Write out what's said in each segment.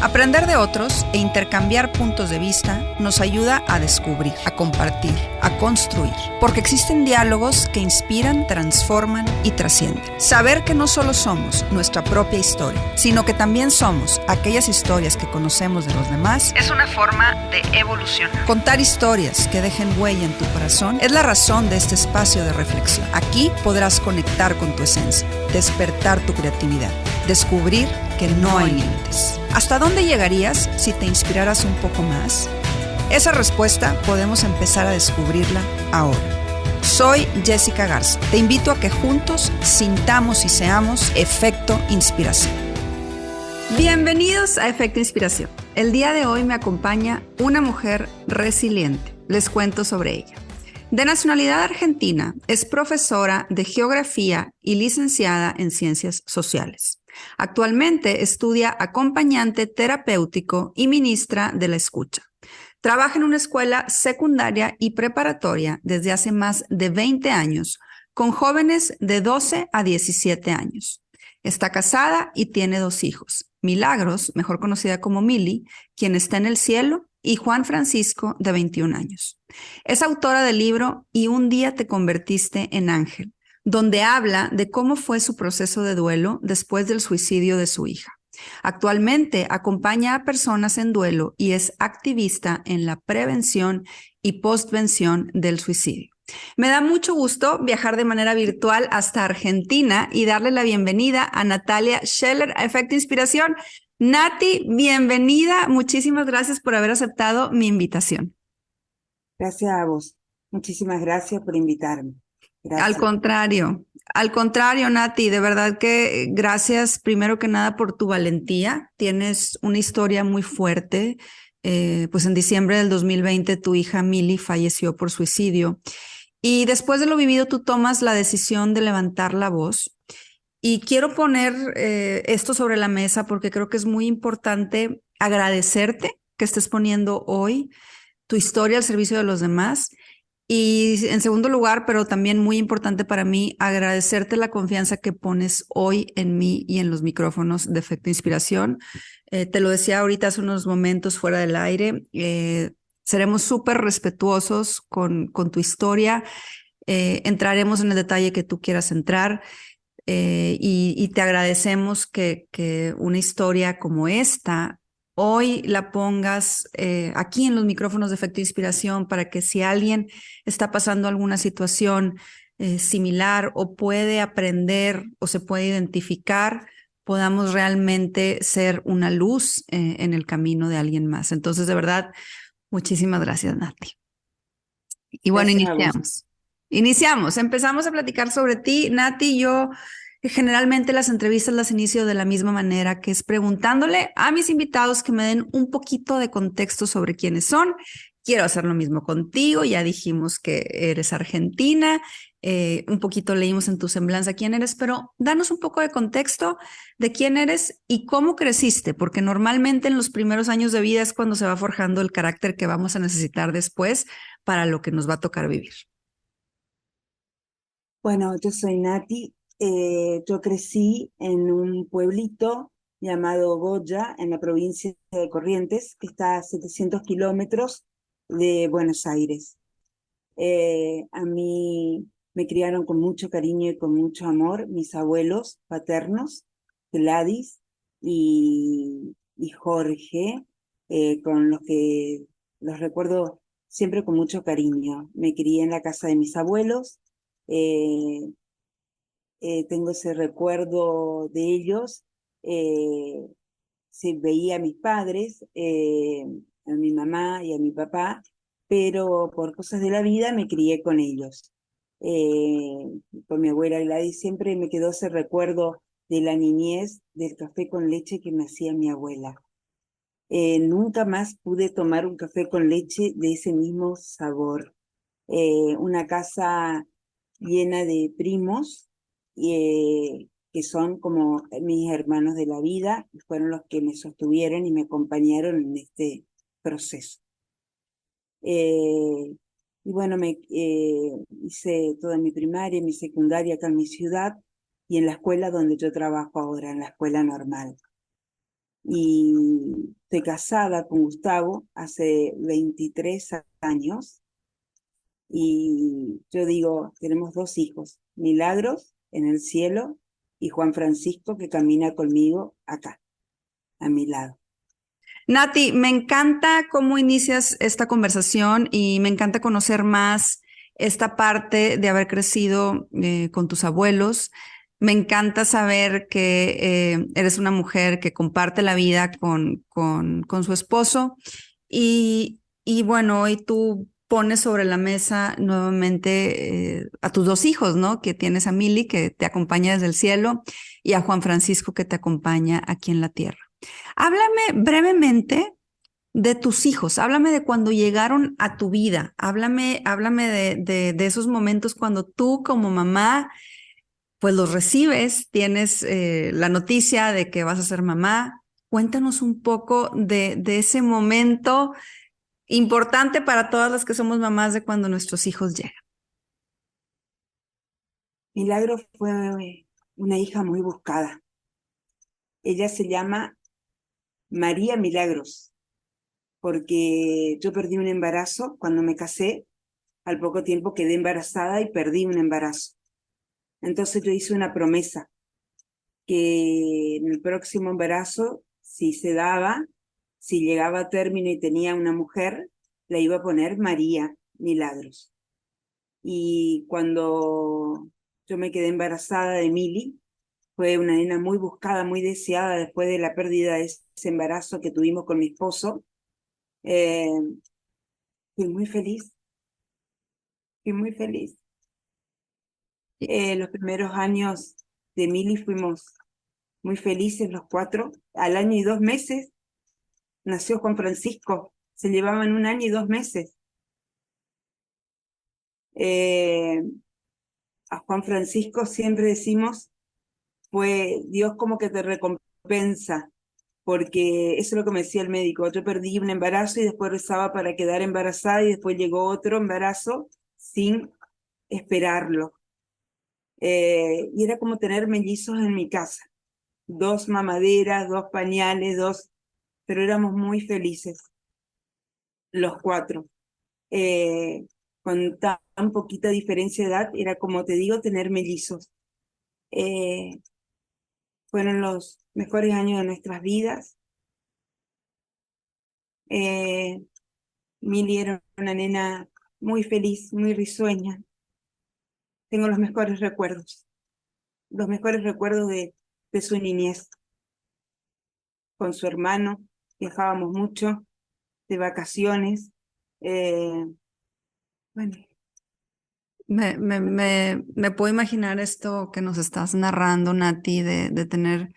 Aprender de otros e intercambiar puntos de vista nos ayuda a descubrir, a compartir, a construir, porque existen diálogos que inspiran, transforman y trascienden. Saber que no solo somos nuestra propia historia, sino que también somos aquellas historias que conocemos de los demás, es una forma de evolución. Contar historias que dejen huella en tu corazón es la razón de este espacio de reflexión. Aquí podrás conectar con tu esencia, despertar tu creatividad, descubrir que no hay límites. ¿Hasta dónde llegarías si te inspiraras un poco más? Esa respuesta podemos empezar a descubrirla ahora. Soy Jessica Garza. Te invito a que juntos sintamos y seamos Efecto Inspiración. Bienvenidos a Efecto Inspiración. El día de hoy me acompaña una mujer resiliente. Les cuento sobre ella. De nacionalidad argentina, es profesora de geografía y licenciada en ciencias sociales. Actualmente estudia acompañante terapéutico y ministra de la escucha. Trabaja en una escuela secundaria y preparatoria desde hace más de 20 años, con jóvenes de 12 a 17 años. Está casada y tiene 2 hijos, Milagros, mejor conocida como Mili, quien está en el cielo, y Juan Francisco, de 21 años. Es autora del libro Y un día te convertiste en ángel, donde habla de cómo fue su proceso de duelo después del suicidio de su hija. Actualmente acompaña a personas en duelo y es activista en la prevención y postvención del suicidio. Me da mucho gusto viajar de manera virtual hasta Argentina y darle la bienvenida a Natalia Scheller a Efecto Inspiración. Nati, bienvenida. Muchísimas gracias por haber aceptado mi invitación. Gracias a vos. Muchísimas gracias por invitarme. Gracias. Al contrario, Nati, de verdad que gracias primero que nada por tu valentía. Tienes una historia muy fuerte. Pues en diciembre del 2020 tu hija Mili falleció por suicidio. Y después de lo vivido, tú tomas la decisión de levantar la voz. Y quiero poner esto sobre la mesa porque creo que es muy importante agradecerte que estés poniendo hoy tu historia al servicio de los demás. Y en segundo lugar, pero también muy importante para mí, agradecerte la confianza que pones hoy en mí y en los micrófonos de Efecto Inspiración. Te lo decía ahorita hace unos momentos fuera del aire. Seremos súper respetuosos con tu historia. Entraremos en el detalle que tú quieras entrar. Y te agradecemos que una historia como esta hoy la pongas aquí en los micrófonos de Efecto Inspiración para que si alguien está pasando alguna situación similar o puede aprender o se puede identificar, podamos realmente ser una luz en el camino de alguien más. Entonces, de verdad, muchísimas gracias, Nati. Y bueno, Gracias empezamos a platicar sobre ti. Nati, yo generalmente las entrevistas las inicio de la misma manera, que es preguntándole a mis invitados que me den un poquito de contexto sobre quiénes son. Quiero hacer lo mismo contigo, ya dijimos que eres argentina, un poquito leímos en tu semblanza quién eres, pero danos un poco de contexto de quién eres y cómo creciste, porque normalmente en los primeros años de vida es cuando se va forjando el carácter que vamos a necesitar después para lo que nos va a tocar vivir. Bueno, yo soy Nati. Yo crecí en un pueblito llamado Goya, en la provincia de Corrientes, que está a 700 kilómetros de Buenos Aires. A mí me criaron con mucho cariño y con mucho amor mis abuelos paternos, Gladys y Jorge, con los que los recuerdo siempre con mucho cariño. Me crié en la casa de mis abuelos. eh, Tengo ese recuerdo de ellos. eh, Veía a mis padres, a mi mamá y a mi papá, pero por cosas de la vida me crié con ellos. Eh, con mi abuela Gladys siempre me quedó ese recuerdo de la niñez, del café con leche que me hacía mi abuela. Nunca más pude tomar un café con leche de ese mismo sabor. Una casa llena de primos, que son como mis hermanos de la vida, y fueron los que me sostuvieron y me acompañaron en este proceso. Y bueno, hice toda mi primaria y mi secundaria acá en mi ciudad y en la escuela donde yo trabajo ahora, en la escuela normal. y estoy casada con Gustavo hace 23 años y yo digo, tenemos dos hijos, Milagros en el cielo y Juan Francisco que camina conmigo acá, a mi lado. Nati, me encanta cómo inicias esta conversación y me encanta conocer más esta parte de haber crecido con tus abuelos. Me encanta saber que eres una mujer que comparte la vida con su esposo y bueno, hoy tú pones sobre la mesa nuevamente a tus dos hijos, ¿no? Que tienes a Mili, que te acompaña desde el cielo, y a Juan Francisco, que te acompaña aquí en la tierra. Háblame brevemente de tus hijos, háblame de cuando llegaron a tu vida, háblame de esos momentos cuando tú como mamá, pues los recibes, tienes la noticia de que vas a ser mamá. Cuéntanos un poco de ese momento importante para todas las que somos mamás de cuando nuestros hijos llegan. Milagro fue una hija muy buscada. Ella se llama María Milagros, porque yo perdí un embarazo cuando me casé, al poco tiempo quedé embarazada y perdí un embarazo. Entonces yo hice una promesa que en el próximo embarazo, si se daba, si llegaba a término y tenía una mujer, la iba a poner María Milagros. Y cuando yo me quedé embarazada de Mili, fue una nena muy buscada, muy deseada después de la pérdida de ese embarazo que tuvimos con mi esposo. Eh, fui muy feliz, fui muy feliz. Los primeros años de Mili fuimos muy felices los cuatro. Al año y 2 meses nació Juan Francisco. Se llevaban 1 año y 2 meses. Eh, a Juan Francisco siempre decimos, fue Dios como que te recompensa, porque eso es lo que me decía el médico. Yo perdí un embarazo y después rezaba para quedar embarazada y después llegó otro embarazo sin esperarlo. Y era como tener mellizos en mi casa. 2 mamaderas, 2 pañales, pero éramos muy felices, los cuatro. Eh, con tan poquita diferencia de edad, era como te digo, tener mellizos. Eh, fueron los mejores años de nuestras vidas. Eh, Mili era una nena muy feliz, muy risueña. Tengo los mejores recuerdos de su niñez. Con su hermano, viajábamos mucho, de vacaciones. Bueno, Me puedo imaginar esto que nos estás narrando, Nati, de tener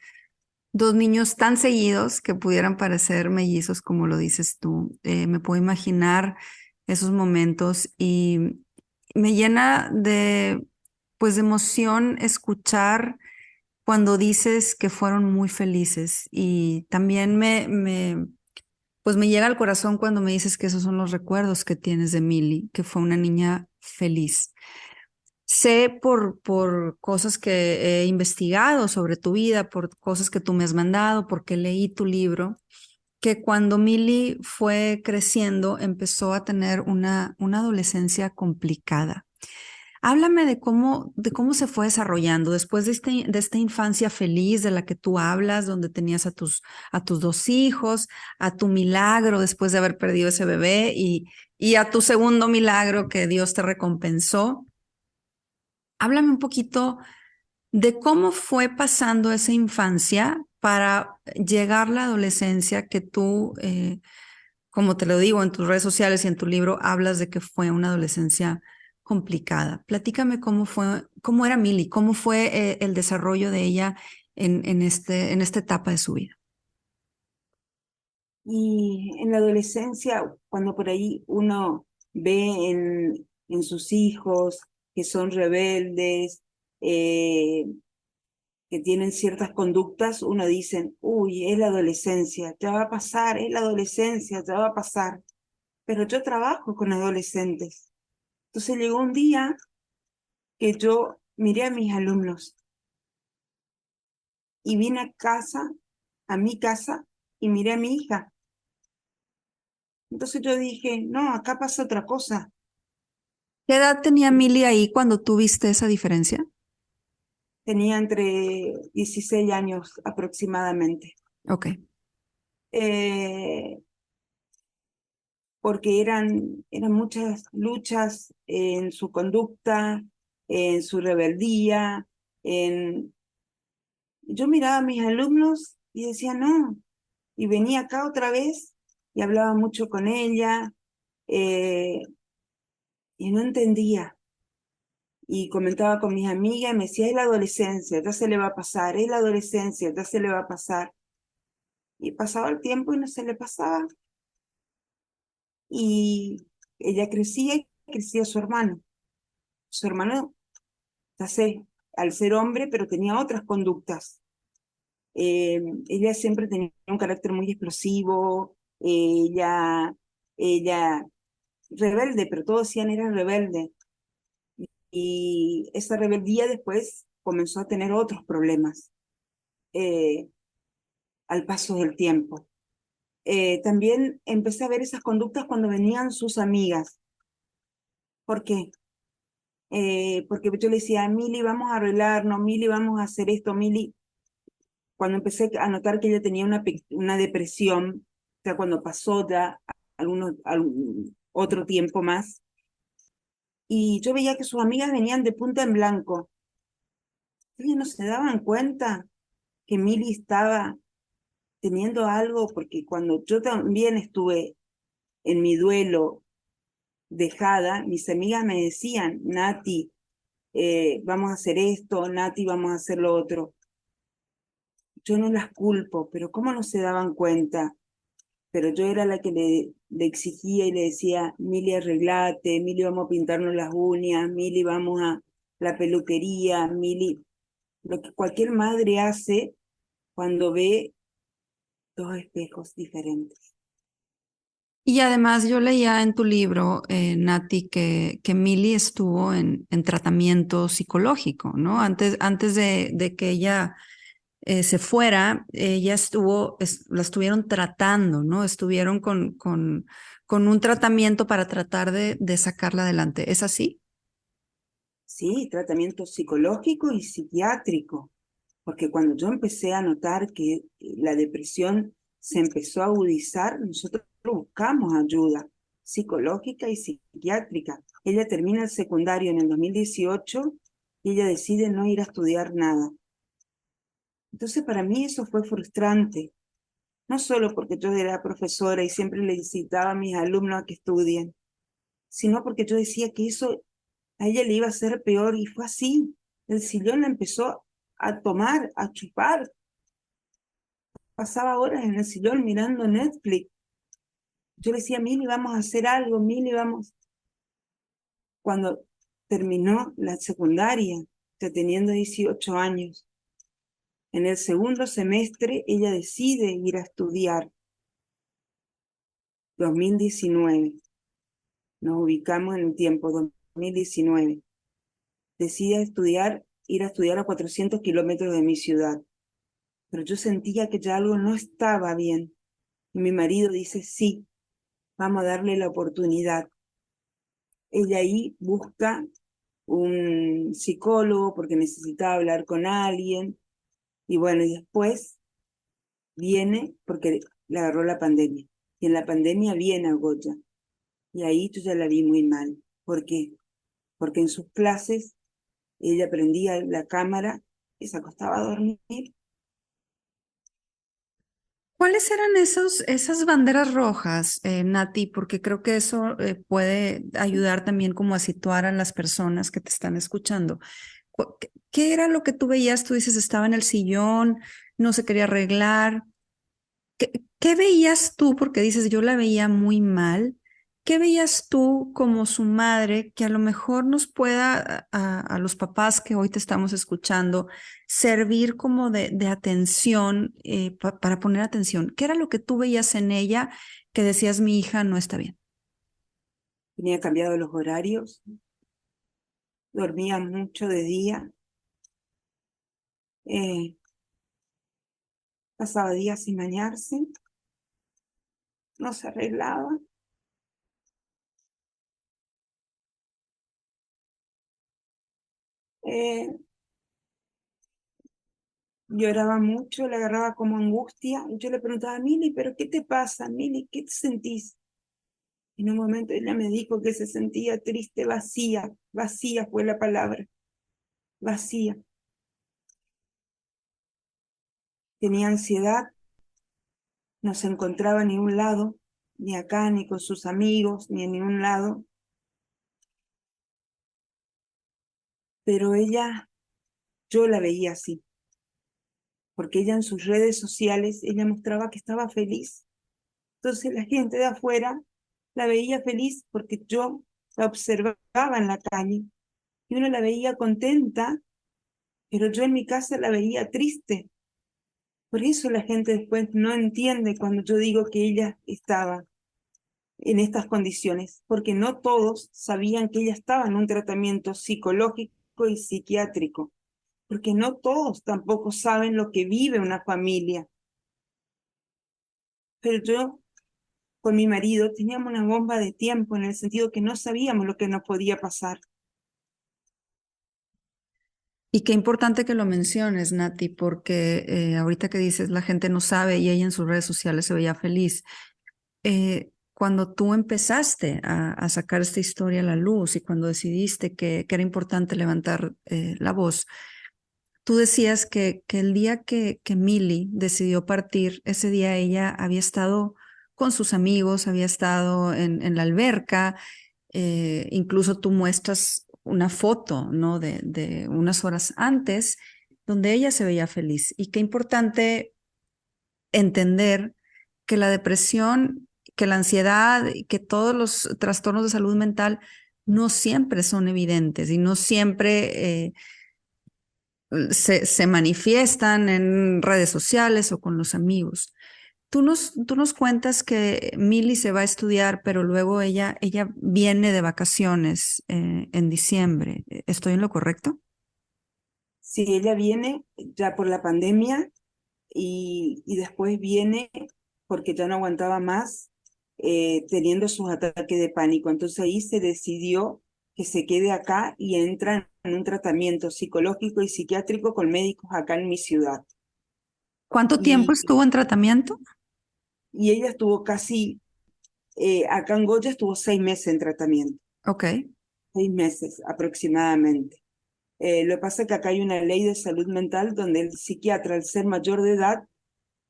dos niños tan seguidos que pudieran parecer mellizos, como lo dices tú. Me puedo imaginar esos momentos y me llena pues, de emoción escuchar cuando dices que fueron muy felices y también pues me llega al corazón cuando me dices que esos son los recuerdos que tienes de Milly, que fue una niña feliz. Sé por cosas que he investigado sobre tu vida, por cosas que tú me has mandado, porque leí tu libro, que cuando Milly fue creciendo empezó a tener una adolescencia complicada. Háblame de cómo se fue desarrollando después de esta infancia feliz de la que tú hablas, donde tenías a tus dos hijos, a tu milagro después de haber perdido ese bebé y a tu segundo milagro que Dios te recompensó. Háblame un poquito de cómo fue pasando esa infancia para llegar la adolescencia que tú, como te lo digo en tus redes sociales y en tu libro, hablas de que fue una adolescencia complicada. Platícame cómo era Milly, cómo fue el desarrollo de ella en esta etapa de su vida. y en la adolescencia, cuando por ahí uno ve en sus hijos que son rebeldes, eh, que tienen ciertas conductas, uno dice, uy, es la adolescencia, ya va a pasar, es la adolescencia, ya va a pasar. Pero yo trabajo con adolescentes. Entonces llegó un día que yo miré a mis alumnos y vine a casa, a mi casa, y miré a mi hija. Entonces yo dije, no, acá pasa otra cosa. ¿Qué edad tenía Milly ahí cuando tú viste esa diferencia? Tenía entre 16 años aproximadamente. Ok. Eh, Porque eran muchas luchas en su conducta, en su rebeldía, en... Yo miraba a mis alumnos y decía, no, y venía acá otra vez y hablaba mucho con ella, eh, y no entendía. Y comentaba con mis amigas y me decía, es la adolescencia, ya se le va a pasar, es la adolescencia, ya se le va a pasar. Y pasaba el tiempo y no se le pasaba. Y ella crecía y crecía su hermano. Su hermano, ya sé, al ser hombre, pero tenía otras conductas. Ella siempre tenía un carácter muy explosivo, ella rebelde, pero todos decían era rebelde. Y esa rebeldía después comenzó a tener otros problemas eh, al paso del tiempo. También empecé a ver esas conductas cuando venían sus amigas. ¿Por qué? Porque yo le decía, Mili, vamos a arreglarnos, Mili, vamos a hacer esto, Mili. Cuando empecé a notar que ella tenía una depresión, o sea, cuando pasó ya algún otro tiempo más, y yo veía que sus amigas venían de punta en blanco. Ellas no se daban cuenta que Mili estaba teniendo algo, porque cuando yo también estuve en mi duelo dejada, mis amigas me decían, Nati, vamos a hacer esto, Nati, vamos a hacer lo otro. Yo no las culpo, pero ¿cómo no se daban cuenta? Pero yo era la que le exigía y le decía, Mili, arreglate, Mili, vamos a pintarnos las uñas, Mili, vamos a la peluquería, Mili, lo que cualquier madre hace cuando ve dos espejos diferentes. Y además yo leía en tu libro, Nati, que Milly estuvo en tratamiento psicológico, ¿no? Antes de que ella se fuera, ella la estuvieron tratando, ¿no? Estuvieron con un tratamiento para tratar de sacarla adelante. ¿Es así? Sí, tratamiento psicológico y psiquiátrico, porque cuando yo empecé a notar que la depresión se empezó a agudizar, nosotros buscamos ayuda psicológica y psiquiátrica. Ella termina el secundario en el 2018 y ella decide no ir a estudiar nada. Entonces para mí eso fue frustrante, no solo porque yo era profesora y siempre le incitaba a mis alumnos a que estudien, sino porque yo decía que eso a ella le iba a ser peor y fue así. El sillón la empezó a tomar, a chupar. Pasaba horas en el sillón mirando Netflix. Yo le decía, Mili, vamos a hacer algo, Mili, vamos. Cuando terminó la secundaria, ya teniendo 18 años, en el segundo semestre ella decide ir a estudiar, 2019. Nos ubicamos en el tiempo, 2019. Decide estudiar, ir a estudiar a 400 kilómetros de mi ciudad. Pero yo sentía que ya algo no estaba bien. Y mi marido dice, sí, vamos a darle la oportunidad. Ella ahí busca un psicólogo porque necesitaba hablar con alguien. Y bueno, y después viene porque le agarró la pandemia. Y en la pandemia viene a Goya. Y ahí yo ya la vi muy mal. ¿Por qué? Porque en sus clases ella prendía la cámara y se acostaba a dormir. ¿Cuáles eran esas banderas rojas, Nati? Porque creo que eso puede ayudar también como a situar a las personas que te están escuchando. ¿Qué era lo que tú veías? Tú dices, estaba en el sillón, no se quería arreglar. ¿Qué veías tú? Porque dices, yo la veía muy mal. ¿Qué veías tú como su madre que a lo mejor nos pueda, a los papás que hoy te estamos escuchando, servir como de atención, para poner atención? ¿Qué era lo que tú veías en ella que decías, mi hija no está bien? Tenía cambiado los horarios, dormía mucho de día, eh, pasaba días sin bañarse. no se arreglaba. Eh, Lloraba mucho, le agarraba como angustia. Y yo le preguntaba, Mili, ¿pero qué te pasa, Mili? ¿Qué te sentís? En un momento ella me dijo que se sentía triste, vacía, vacía fue la palabra, vacía. Tenía ansiedad, no se encontraba en ningún lado, ni acá, ni con sus amigos, ni en ningún lado. Pero ella, yo la veía así, porque ella en sus redes sociales, ella mostraba que estaba feliz. Entonces la gente de afuera la veía feliz porque yo la observaba en la calle y uno la veía contenta, pero yo en mi casa la veía triste. Por eso la gente después no entiende cuando yo digo que ella estaba en estas condiciones, porque no todos sabían que ella estaba en un tratamiento psicológico y psiquiátrico, porque no todos tampoco saben lo que vive una familia. Pero yo con mi marido teníamos una bomba de tiempo en el sentido que no sabíamos lo que nos podía pasar. Y qué importante que lo menciones, Nati, porque ahorita que dices la gente no sabe y ella en sus redes sociales se veía feliz. Cuando tú empezaste a sacar esta historia a la luz y cuando decidiste que era importante levantar la voz, tú decías que el día que Milly decidió partir, ese día ella había estado con sus amigos, había estado en la alberca, incluso tú muestras una foto, ¿no? De unas horas antes, donde ella se veía feliz. Y qué importante entender que la depresión, que la ansiedad, que todos los trastornos de salud mental no siempre son evidentes y no siempre se manifiestan en redes sociales o con los amigos. Tú nos cuentas que Milly se va a estudiar, pero luego ella viene de vacaciones en diciembre. ¿Estoy en lo correcto? Si ella viene ya por la pandemia y después viene porque ya no aguantaba más teniendo sus ataques de pánico. Entonces ahí se decidió que se quede acá y entra en un tratamiento psicológico y psiquiátrico con médicos acá en mi ciudad. ¿Cuánto tiempo Y, estuvo en tratamiento? y ella estuvo casi, acá en Goya estuvo 6 meses en tratamiento, Ok. 6 meses aproximadamente. Lo que pasa es que acá hay una ley de salud mental donde el psiquiatra, al ser mayor de edad,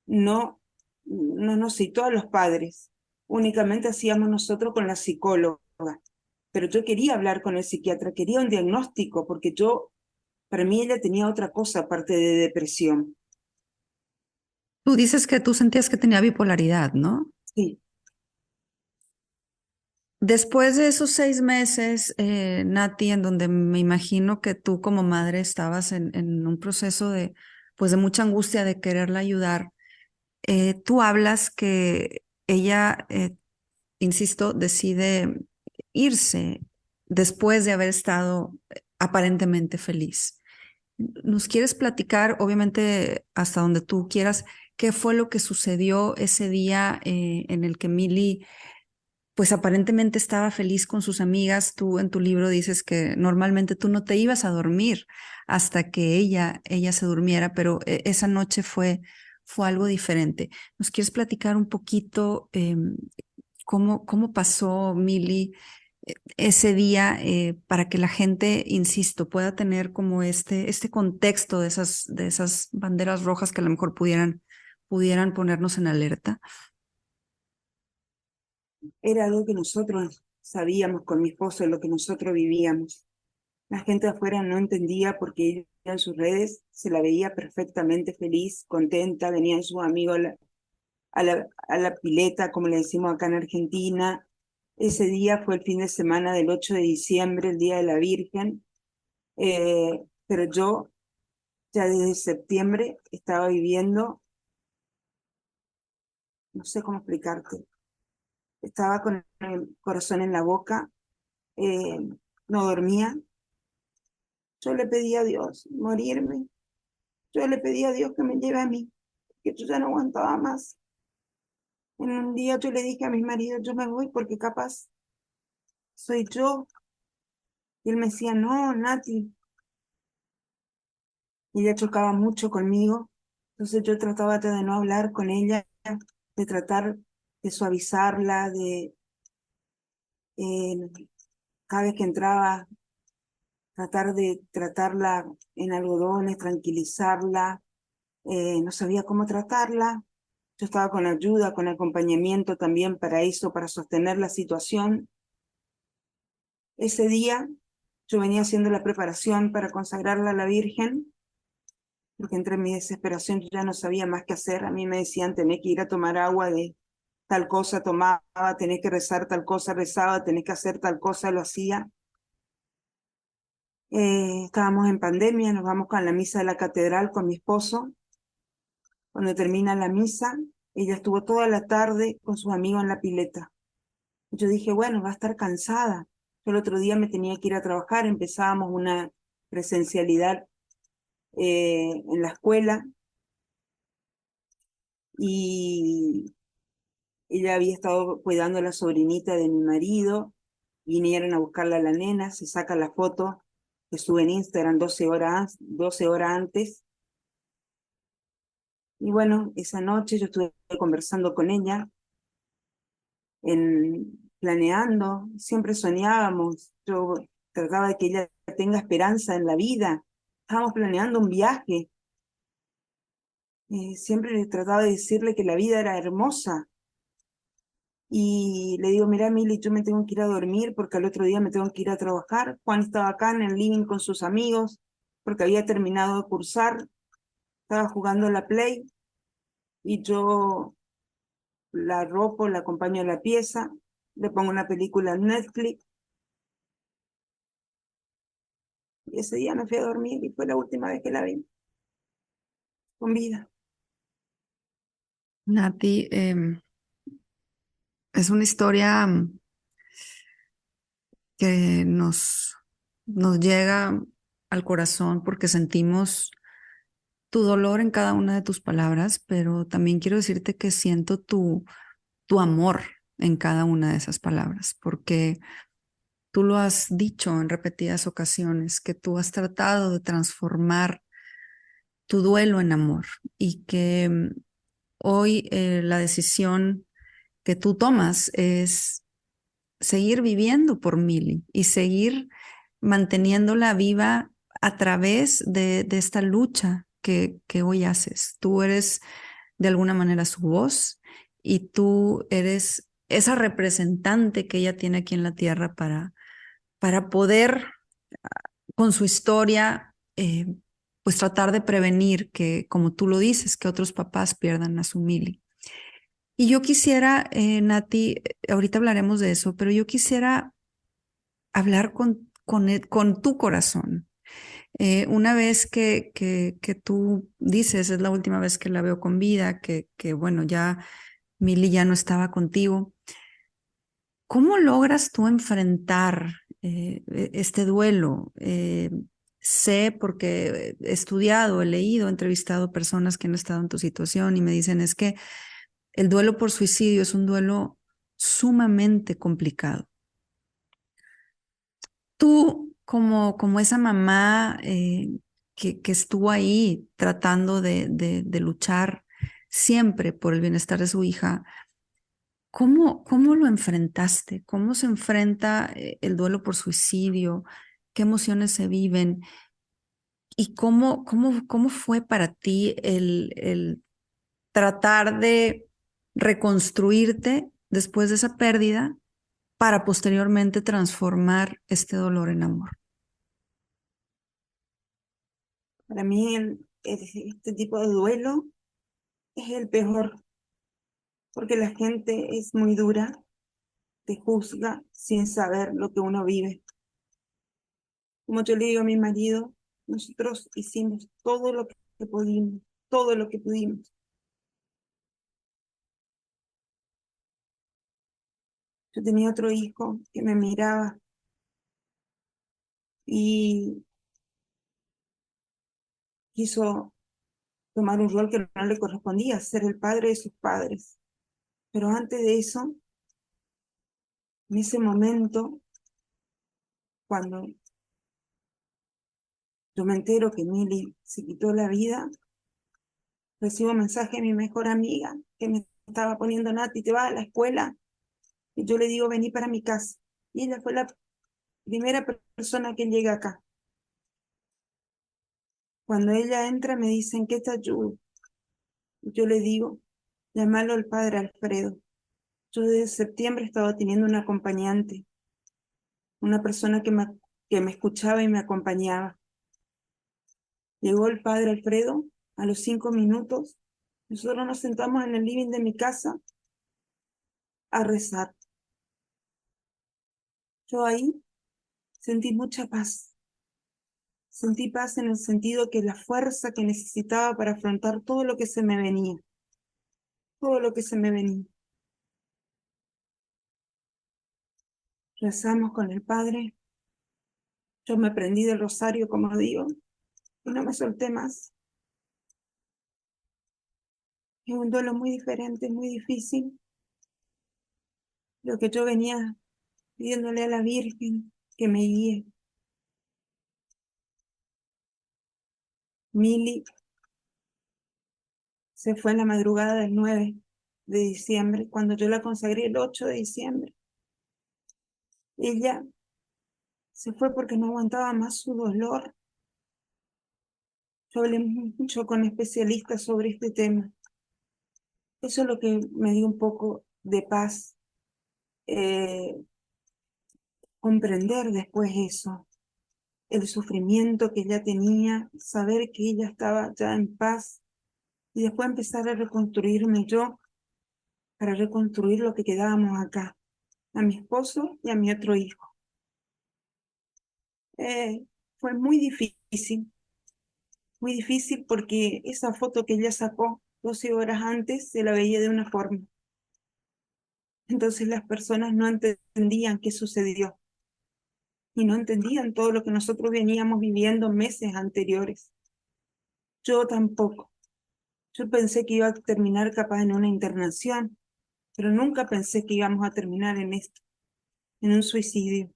no nos citó a los padres, únicamente hacíamos nosotros con la psicóloga. Pero yo quería hablar con el psiquiatra, quería un diagnóstico, porque para mí ella tenía otra cosa aparte de depresión. Tú dices que tú sentías que tenía bipolaridad, ¿no? Sí, Después de esos 6 meses, Nati, en donde me imagino que tú como madre estabas en un proceso pues de mucha angustia de quererla ayudar, tú hablas que ella, insisto, decide irse después de haber estado aparentemente feliz. ¿Nos quieres platicar, obviamente, hasta donde tú quieras, qué fue lo que sucedió ese día en el que Milly pues aparentemente estaba feliz con sus amigas? Tú en tu libro dices que normalmente tú no te ibas a dormir hasta que ella se durmiera, pero esa noche fue algo diferente. ¿Nos quieres platicar un poquito cómo pasó Milly ese día para que la gente, insisto, pueda tener como este contexto de esas banderas rojas que a lo mejor pudieran ponernos en alerta? era algo que nosotros sabíamos con mi esposo, lo que nosotros vivíamos. La gente afuera no entendía porque ella en sus redes se la veía perfectamente feliz, contenta, venían sus amigos a la pileta, como le decimos acá en Argentina. Ese día fue el fin de semana del 8 de diciembre, el Día de la Virgen, pero yo ya desde septiembre estaba viviendo, no sé cómo explicarte, estaba con el corazón en la boca, eh, no dormía. Yo le pedí a Dios morirme, yo le pedí a Dios que me lleve a mí, que yo ya no aguantaba más. En un día yo le dije a mi marido, yo me voy porque capaz soy yo. Y él me decía, no, Nati. Y ella chocaba mucho conmigo. Entonces yo trataba de no hablar con ella, de tratar de suavizarla, de eh, cada vez que entraba, tratar de tratarla en algodones, tranquilizarla. No sabía cómo tratarla. Yo estaba con ayuda, con acompañamiento también para eso, para sostener la situación. Ese día yo venía haciendo la preparación para consagrarla a la Virgen, porque entre mi desesperación yo ya no sabía más qué hacer. A mí me decían, tenés que ir a tomar agua de tal cosa, tomaba, tenés que rezar tal cosa, rezaba, tenés que hacer tal cosa, lo hacía. Estábamos en pandemia, nos vamos con la misa de la catedral con mi esposo. Cuando termina la misa, ella estuvo toda la tarde con sus amigos en la pileta. Yo dije, bueno, va a estar cansada. Yo el otro día me tenía que ir a trabajar, empezábamos una presencialidad en la escuela y ella había estado cuidando a la sobrinita de mi marido, vinieron a buscarla a la nena, se saca la foto que sube en Instagram 12 horas antes. Y bueno, esa noche yo estuve conversando con ella, planeando, siempre soñábamos, yo trataba de que ella tenga esperanza en la vida, estábamos planeando un viaje, siempre trataba de decirle que la vida era hermosa. Y le digo, mira, Mili, yo me tengo que ir a dormir porque al otro día me tengo que ir a trabajar. Juan estaba acá en el living con sus amigos porque había terminado de cursar, estaba jugando la Play y yo la arropo, la acompaño a la pieza, le pongo una película en Netflix y ese día me fui a dormir y fue la última vez que la vi con vida. Nati, es una historia que nos llega al corazón porque sentimos tu dolor en cada una de tus palabras, pero también quiero decirte que siento tu amor en cada una de esas palabras, porque tú lo has dicho en repetidas ocasiones, que tú has tratado de transformar tu duelo en amor y que hoy la decisión que tú tomas es seguir viviendo por Mili y seguir manteniéndola viva a través de esta lucha que hoy haces. Tú eres de alguna manera su voz y tú eres esa representante que ella tiene aquí en la tierra para poder, con su historia, pues tratar de prevenir que, como tú lo dices, que otros papás pierdan a su Mili. Y yo quisiera, Nati, ahorita hablaremos de eso, pero yo quisiera hablar con tu corazón. Una vez que tú dices, es la última vez que la veo con vida, que bueno, ya Mili ya no estaba contigo, ¿cómo logras tú enfrentar este duelo? Sé porque he estudiado, he leído, he entrevistado personas que han estado en tu situación y me dicen es que el duelo por suicidio es un duelo sumamente complicado. Tú, como esa mamá que estuvo ahí tratando de luchar siempre por el bienestar de su hija, ¿cómo lo enfrentaste? ¿Cómo se enfrenta el duelo por suicidio? ¿Qué emociones se viven? ¿Y cómo fue para ti el tratar de reconstruirte después de esa pérdida para posteriormente transformar este dolor en amor? Para mí este tipo de duelo es el peor porque la gente es muy dura, te juzga sin saber lo que uno vive. Como yo le digo a mi marido, nosotros hicimos todo lo que pudimos, todo lo que pudimos. Yo tenía otro hijo que me miraba y quiso tomar un rol que no le correspondía, ser el padre de sus padres. Pero antes de eso, en ese momento, cuando yo me entero que Mili se quitó la vida, recibo un mensaje de mi mejor amiga que me estaba poniendo: Nati, ¿te vas a la escuela? Y yo le digo: vení para mi casa. Y ella fue la primera persona que llega acá. Cuando ella entra me dicen: ¿qué te ayudo? Y yo le digo: llamalo al padre Alfredo. Yo desde septiembre estaba teniendo un acompañante, una persona que me escuchaba y me acompañaba. Llegó el padre Alfredo a los 5 minutos. Nosotros nos sentamos en el living de mi casa a rezar. Yo ahí sentí mucha paz. Sentí paz en el sentido que la fuerza que necesitaba para afrontar todo lo que se me venía, todo lo que se me venía. Rezamos con el padre. Yo me prendí del rosario, como digo, y no me solté más. Es un duelo muy diferente, muy difícil. Lo que yo venía pidiéndole a la Virgen que me guíe. Mili se fue en la madrugada del 9 de diciembre, cuando yo la consagré el 8 de diciembre. Ella se fue porque no aguantaba más su dolor. Yo hablé mucho con especialistas sobre este tema. Eso es lo que me dio un poco de paz, eh, comprender después eso, el sufrimiento que ella tenía, saber que ella estaba ya en paz y después empezar a reconstruirme yo para reconstruir lo que quedábamos acá, a mi esposo y a mi otro hijo. Eh, Fue muy difícil porque esa foto que ella sacó 12 horas antes se la veía de una forma. Entonces las personas no entendían qué sucedió y no entendían todo lo que nosotros veníamos viviendo meses anteriores. Yo tampoco. Yo pensé que iba a terminar capaz en una internación, pero nunca pensé que íbamos a terminar en esto, en un suicidio.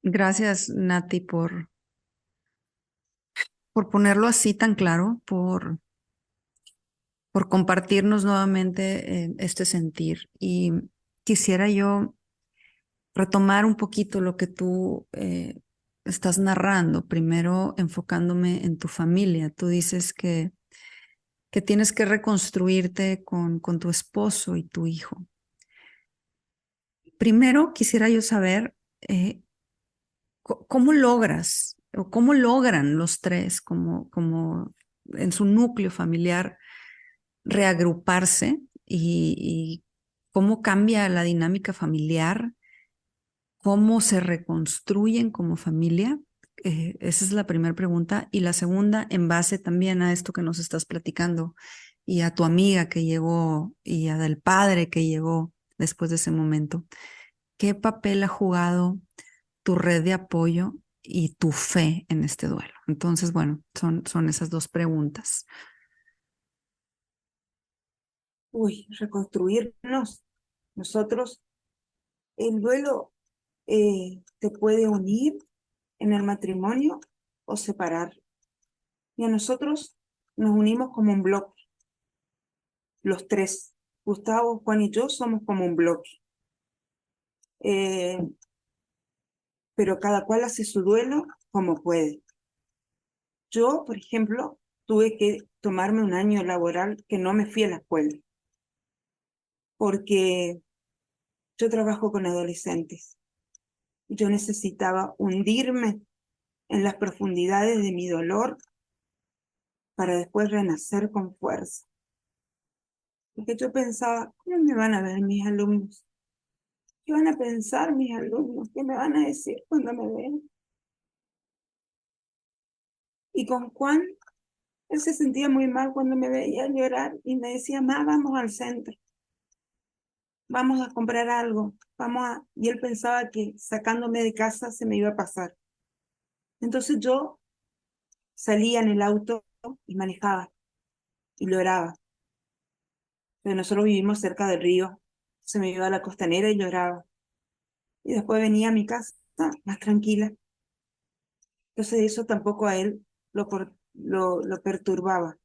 Gracias, Nati, por ponerlo así tan claro, por compartirnos nuevamente este sentir. Y quisiera yo retomar un poquito lo que tú estás narrando, primero enfocándome en tu familia. Tú dices que tienes que reconstruirte con tu esposo y tu hijo. Primero quisiera yo saber cómo logras o cómo logran los tres como en su núcleo familiar reagruparse y cómo cambia la dinámica familiar, cómo se reconstruyen como familia. Esa es la primera pregunta. Y la segunda, en base también a esto que nos estás platicando y a tu amiga que llegó y a del padre que llegó después de ese momento, ¿qué papel ha jugado tu red de apoyo y tu fe en este duelo? Entonces, bueno, son esas dos preguntas. Reconstruirnos. Nosotros, el duelo te puede unir en el matrimonio o separar. Y a nosotros nos unimos como un bloque, los tres. Gustavo, Juan y yo somos como un bloque. Eh, pero cada cual hace su duelo como puede. Yo, por ejemplo, tuve que tomarme un año laboral que no me fui a la escuela, porque yo trabajo con adolescentes. Yo necesitaba hundirme en las profundidades de mi dolor para después renacer con fuerza. Porque yo pensaba: ¿cómo me van a ver mis alumnos? ¿Qué van a pensar mis alumnos? ¿Qué me van a decir cuando me vean? Y con Juan, él se sentía muy mal cuando me veía llorar y me decía: ma, vamos al centro, vamos a comprar algo, Y él pensaba que sacándome de casa se me iba a pasar. Entonces yo salía en el auto y manejaba y lloraba. Pero nosotros vivimos cerca del río. Se me iba a la costanera y lloraba. Y después venía a mi casa más tranquila. Entonces eso tampoco a él lo perturbaba,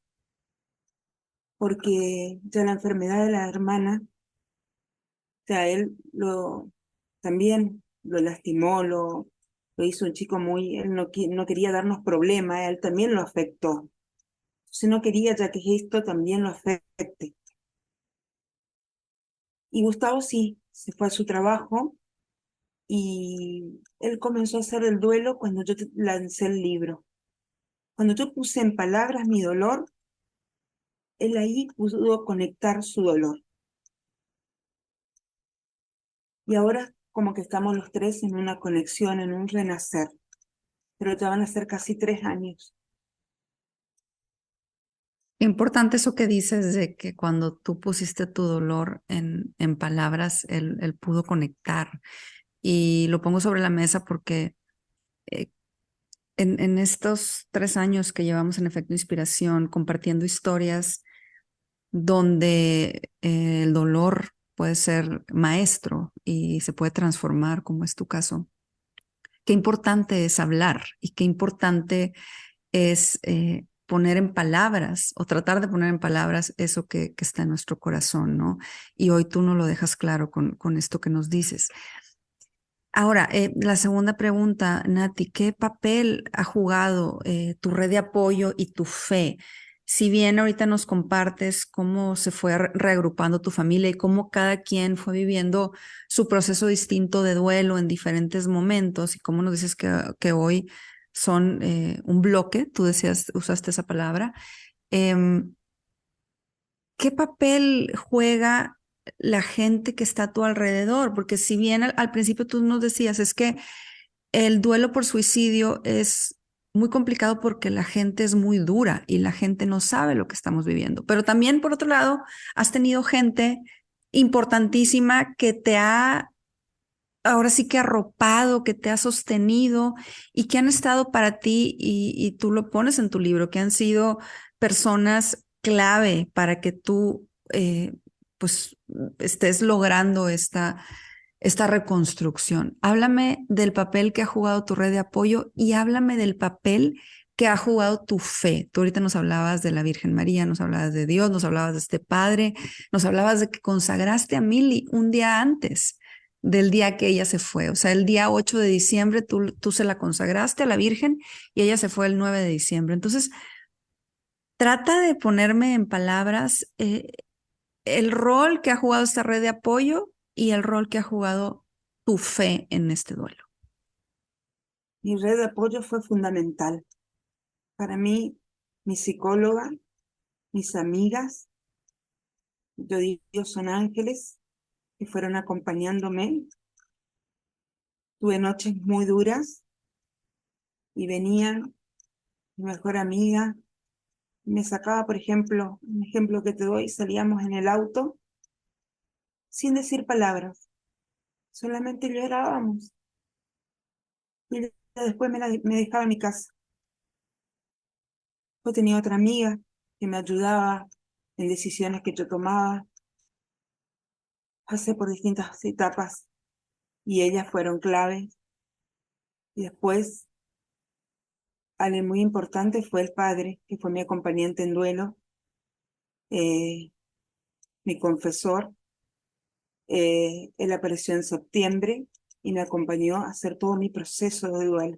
porque ya la enfermedad de la hermana, o sea, él también lo lastimó, lo hizo un chico muy, él no quería darnos problemas, a él también lo afectó. Entonces no quería ya que esto también lo afecte. Y Gustavo sí, se fue a su trabajo y él comenzó a hacer el duelo cuando yo lancé el libro. Cuando yo puse en palabras mi dolor, él ahí pudo conectar su dolor. Y ahora como que estamos los tres en una conexión, en un renacer. Pero ya van a ser casi 3 años. Importante eso que dices de que cuando tú pusiste tu dolor en palabras, él pudo conectar. Y lo pongo sobre la mesa porque eh, en estos 3 años que llevamos en Efecto Inspiración, compartiendo historias donde el dolor puede ser maestro y se puede transformar, como es tu caso. Qué importante es hablar y qué importante es poner en palabras o tratar de poner en palabras eso que está en nuestro corazón, ¿no? Y hoy tú no lo dejas claro con esto que nos dices. Ahora, la segunda pregunta, Nati, ¿qué papel ha jugado tu red de apoyo y tu fe? Si bien ahorita nos compartes cómo se fue reagrupando tu familia y cómo cada quien fue viviendo su proceso distinto de duelo en diferentes momentos y cómo nos dices que hoy son un bloque, tú decías, usaste esa palabra, em, ¿qué papel juega la gente que está a tu alrededor? Porque si bien al principio tú nos decías, es que el duelo por suicidio es muy complicado porque la gente es muy dura y la gente no sabe lo que estamos viviendo. Pero también, por otro lado, has tenido gente importantísima que te ha, ahora sí que arropado, que te ha sostenido y que han estado para ti y tú lo pones en tu libro, que han sido personas clave para que tú, pues, estés logrando esta reconstrucción. Háblame del papel que ha jugado tu red de apoyo y háblame del papel que ha jugado tu fe. Tú ahorita nos hablabas de la Virgen María, nos hablabas de Dios, nos hablabas de este Padre, nos hablabas de que consagraste a Mili un día antes del día que ella se fue. O sea, el día 8 de diciembre tú se la consagraste a la Virgen y ella se fue el 9 de diciembre. Entonces, trata de ponerme en palabras el rol que ha jugado esta red de apoyo y el rol que ha jugado tu fe en este duelo. Mi red de apoyo fue fundamental. Para mí, mi psicóloga, mis amigas, yo digo son ángeles que fueron acompañándome. Tuve noches muy duras y venían mi mejor amiga, me sacaba, por ejemplo, un ejemplo que te doy, salíamos en el auto sin decir palabras, solamente llorábamos. Y ella después me dejaba en mi casa. Yo tenía otra amiga que me ayudaba en decisiones que yo tomaba. Pasé por distintas etapas y ellas fueron clave. Y después, alguien muy importante fue el padre, que fue mi acompañante en duelo, eh, mi confesor. Él apareció en septiembre y me acompañó a hacer todo mi proceso de duelo.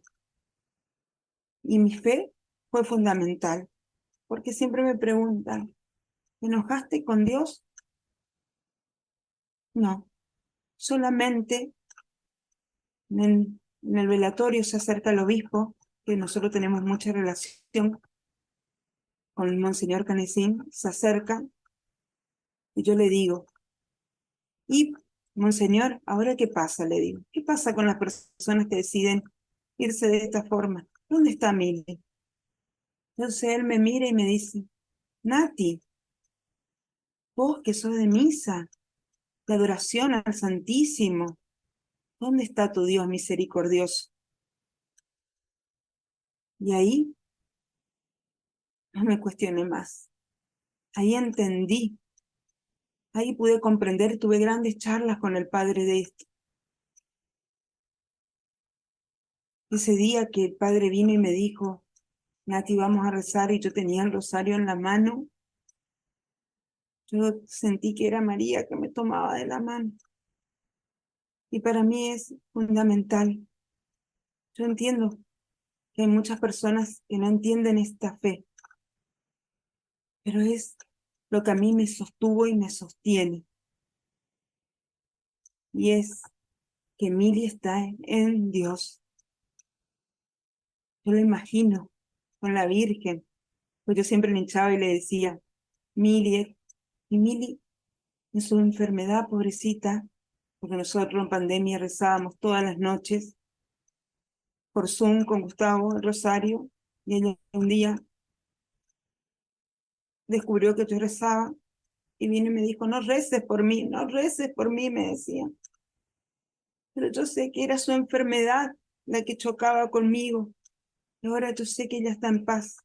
Y mi fe fue fundamental, porque siempre me preguntan, ¿te enojaste con Dios? No, solamente en el velatorio se acerca el obispo, que nosotros tenemos mucha relación con el Monseñor Canecín, se acerca y yo le digo, y Monseñor, ¿ahora qué pasa? Le digo, ¿qué pasa con las personas que deciden irse de esta forma? ¿Dónde está Mili? Entonces él me mira y me dice, Nati, vos que sos de misa, de adoración al Santísimo, ¿dónde está tu Dios misericordioso? Y ahí no me cuestioné más. Ahí entendí Ahí pude comprender, tuve grandes charlas con el padre de esto. Ese día que el padre vino y me dijo, Nati, vamos a rezar, y yo tenía el rosario en la mano, yo sentí que era María que me tomaba de la mano. Y para mí es fundamental. Yo entiendo que hay muchas personas que no entienden esta fe, pero es lo que a mí me sostuvo y me sostiene. Y es que Mili está en Dios. Yo lo imagino con la Virgen, pues yo siempre le hinchaba y le decía, Mili, y Mili en su enfermedad, pobrecita, porque nosotros en pandemia rezábamos todas las noches por Zoom con Gustavo, el rosario, y ella un día descubrió que yo rezaba y vino y me dijo, no reces por mí, no reces por mí, me decía. Pero yo sé que era su enfermedad la que chocaba conmigo, y ahora yo sé que ella está en paz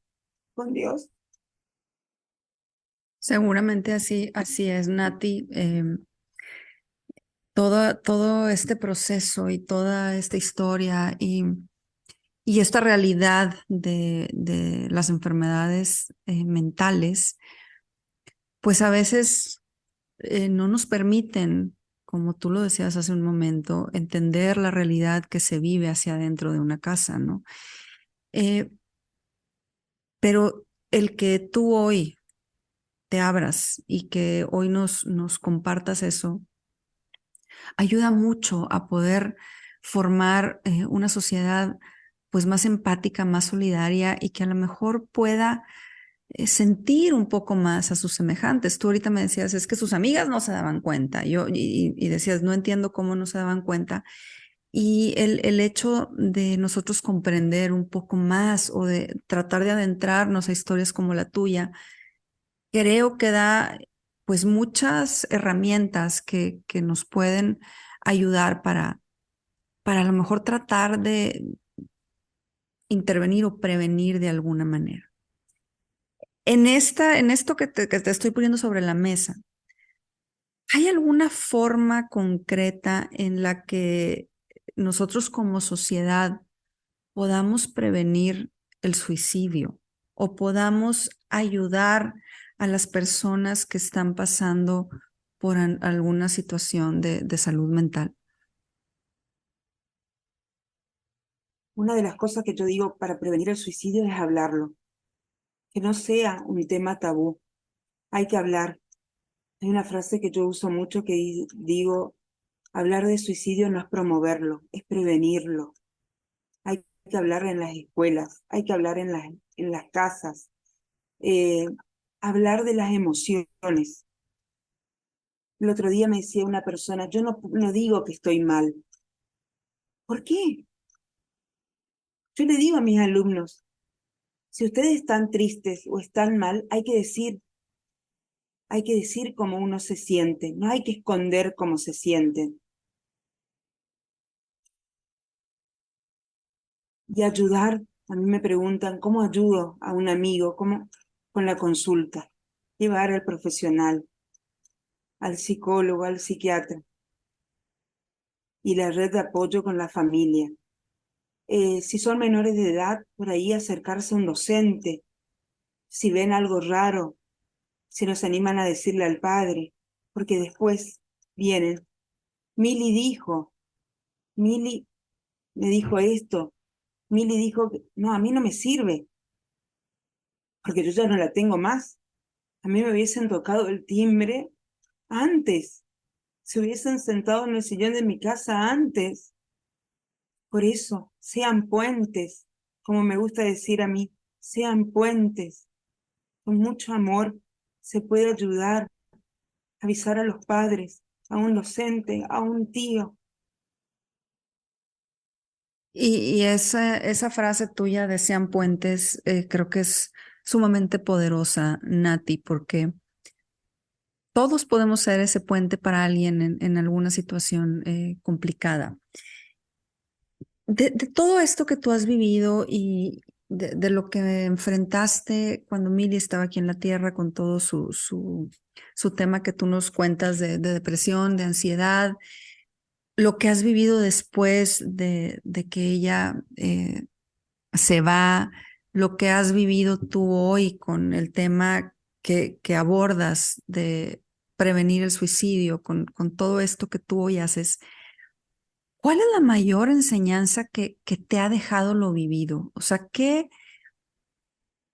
con Dios. Seguramente así es, Nati. Todo este proceso y toda esta historia y esta realidad de las enfermedades mentales, pues a veces no nos permiten, como tú lo decías hace un momento, entender la realidad que se vive hacia adentro de una casa, ¿no? Eh, pero el que tú hoy te abras y que hoy nos compartas eso, ayuda mucho a poder formar una sociedad pues más empática, más solidaria y que a lo mejor pueda sentir un poco más a sus semejantes. Tú ahorita me decías, es que sus amigas no se daban cuenta. Y decías, no entiendo cómo no se daban cuenta. Y el hecho de nosotros comprender un poco más o de tratar de adentrarnos a historias como la tuya, creo que da pues muchas herramientas que nos pueden ayudar para a lo mejor tratar de intervenir o prevenir de alguna manera. En esto que te estoy poniendo sobre la mesa, ¿hay alguna forma concreta en la que nosotros como sociedad podamos prevenir el suicidio o podamos ayudar a las personas que están pasando por alguna situación de salud mental? Una de las cosas que yo digo para prevenir el suicidio es hablarlo, que no sea un tema tabú. Hay que hablar. Hay una frase que yo uso mucho que digo, hablar de suicidio no es promoverlo, es prevenirlo. Hay que hablar en las escuelas, hay que hablar en las casas, eh, hablar de las emociones. El otro día me decía una persona, yo no digo que estoy mal. ¿Por qué? Yo le digo a mis alumnos, si ustedes están tristes o están mal, hay que decir cómo uno se siente, no hay que esconder cómo se sienten. Y ayudar, a mí me preguntan, ¿cómo ayudo a un amigo? ¿Cómo? Con la consulta, llevar al profesional, al psicólogo, al psiquiatra y la red de apoyo con la familia. Si son menores de edad, por ahí acercarse a un docente, si ven algo raro, si nos animan a decirle al padre, porque después vienen, Mili dijo, Mili me dijo esto, Mili dijo, no, a mí no me sirve, porque yo ya no la tengo más. A mí me hubiesen tocado el timbre antes, se hubiesen sentado en el sillón de mi casa antes. Por eso, sean puentes, como me gusta decir a mí, sean puentes. Con mucho amor se puede ayudar, avisar a los padres, a un docente, a un tío. Y esa frase tuya de sean puentes, creo que es sumamente poderosa, Nati, porque todos podemos ser ese puente para alguien en alguna situación complicada. De todo esto que tú has vivido y de lo que enfrentaste cuando Mili estaba aquí en la tierra con todo su su tema que tú nos cuentas de depresión, de ansiedad, lo que has vivido después de que ella se va, lo que has vivido tú hoy con el tema que abordas de prevenir el suicidio, con todo esto que tú hoy haces. ¿Cuál es la mayor enseñanza que te ha dejado lo vivido? O sea, ¿qué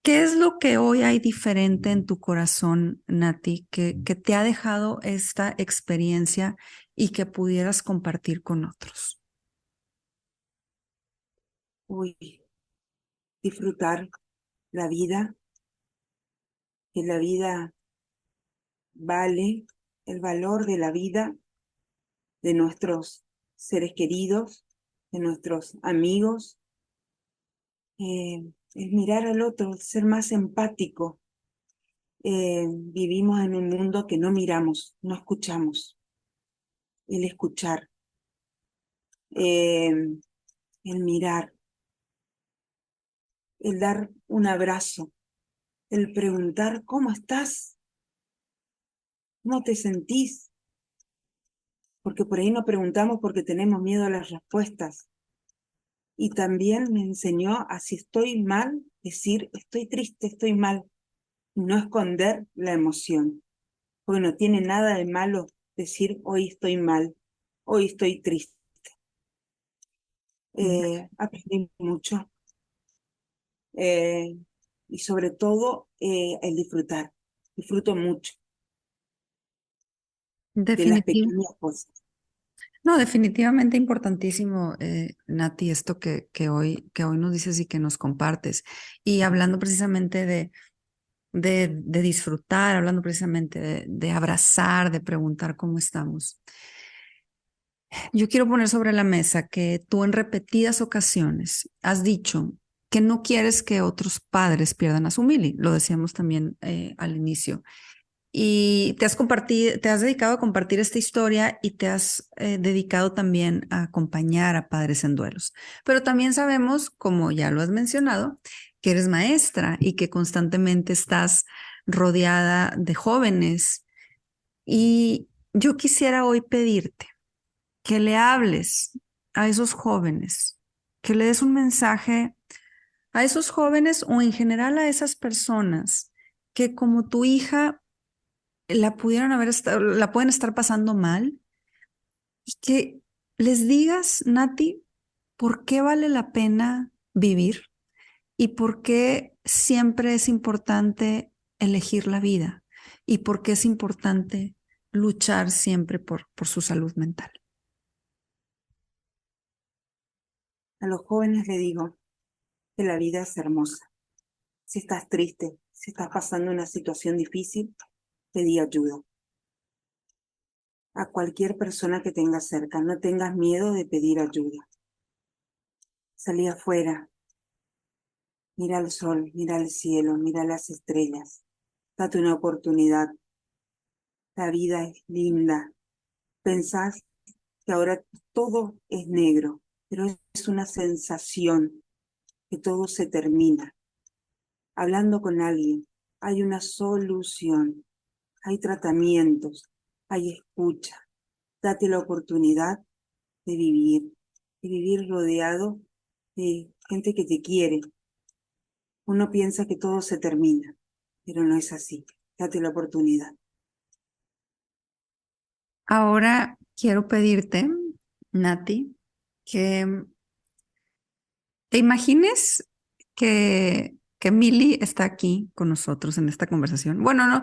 es lo que hoy hay diferente en tu corazón, Nati, que te ha dejado esta experiencia y que pudieras compartir con otros? Uy, disfrutar la vida, que la vida vale, el valor de la vida, de nuestros seres queridos, de nuestros amigos, el mirar al otro, el ser más empático. Vivimos en un mundo que no miramos, no escuchamos. El escuchar, el mirar, el dar un abrazo, el preguntar ¿cómo estás? ¿Cómo te sentís? Porque por ahí no preguntamos porque tenemos miedo a las respuestas. Y también me enseñó a si estoy mal, decir estoy triste, estoy mal, y no esconder la emoción. Porque no tiene nada de malo decir hoy estoy mal, hoy estoy triste. Aprendí mucho. Y sobre todo el disfrutar. Disfruto mucho de las Definitivo. pequeñas cosas. No, definitivamente importantísimo, Nati, esto que hoy nos dices y que nos compartes. Y hablando precisamente de disfrutar, hablando precisamente de abrazar, de preguntar cómo estamos. Yo quiero poner sobre la mesa que tú en repetidas ocasiones has dicho que no quieres que otros padres pierdan a su Mili. Lo decíamos también al inicio. Y te has dedicado a compartir esta historia y te has dedicado también a acompañar a padres en duelos. Pero también sabemos, como ya lo has mencionado, que eres maestra y que constantemente estás rodeada de jóvenes. Y yo quisiera hoy pedirte que le hables a esos jóvenes, que le des un mensaje a esos jóvenes o en general a esas personas que como tu hija la pueden estar pasando mal y que les digas, Nati, por qué vale la pena vivir y por qué siempre es importante elegir la vida y por qué es importante luchar siempre por su salud mental. A los jóvenes les digo que la vida es hermosa. Si estás triste, si estás pasando una situación difícil, pedí ayuda. A cualquier persona que tengas cerca, no tengas miedo de pedir ayuda. Salí afuera, mira el sol, mira el cielo, mira las estrellas. Date una oportunidad. La vida es linda. Pensás que ahora todo es negro, pero es una sensación que todo se termina. Hablando con alguien, hay una solución, hay tratamientos, hay escucha. Date la oportunidad de vivir rodeado de gente que te quiere. Uno piensa que todo se termina, pero no es así. Date la oportunidad. Ahora quiero pedirte, Nati, que te imagines que Mili está aquí con nosotros en esta conversación. Bueno, no,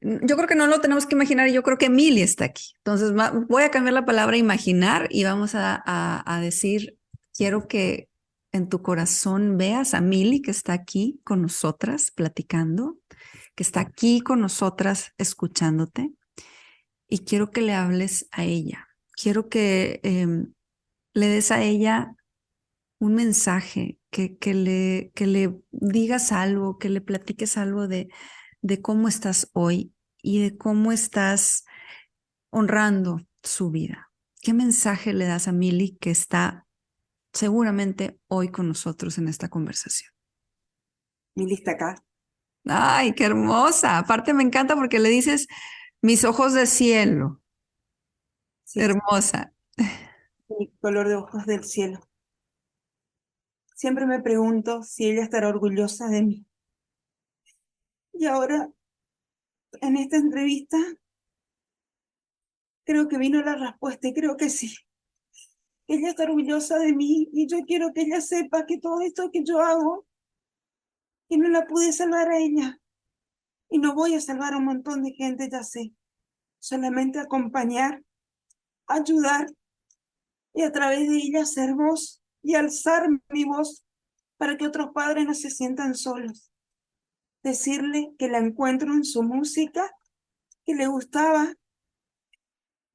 yo creo que no lo tenemos que imaginar, yo creo que Mili está aquí. Entonces voy a cambiar la palabra imaginar y vamos a decir, quiero que en tu corazón veas a Mili que está aquí con nosotras platicando, que está aquí con nosotras escuchándote y quiero que le hables a ella. Quiero que le des a ella un mensaje, que le digas algo, que le platiques algo de cómo estás hoy y de cómo estás honrando su vida. ¿Qué mensaje le das a Mili que está seguramente hoy con nosotros en esta conversación? Mili está acá, Ay, qué hermosa. Aparte me encanta porque le dices mis ojos de cielo. Sí, Hermosa. mi color de ojos del cielo. Siempre me pregunto si ella estará orgullosa de mí. Y ahora, en esta entrevista, creo que vino la respuesta y creo que sí. Ella está orgullosa de mí y yo quiero que ella sepa que todo esto que yo hago, que no la pude salvar a ella y no voy a salvar a un montón de gente, ya sé. Solamente acompañar, ayudar y a través de ella ser voz y alzar mi voz para que otros padres no se sientan solos. Decirle que la encuentro en su música, que le gustaba,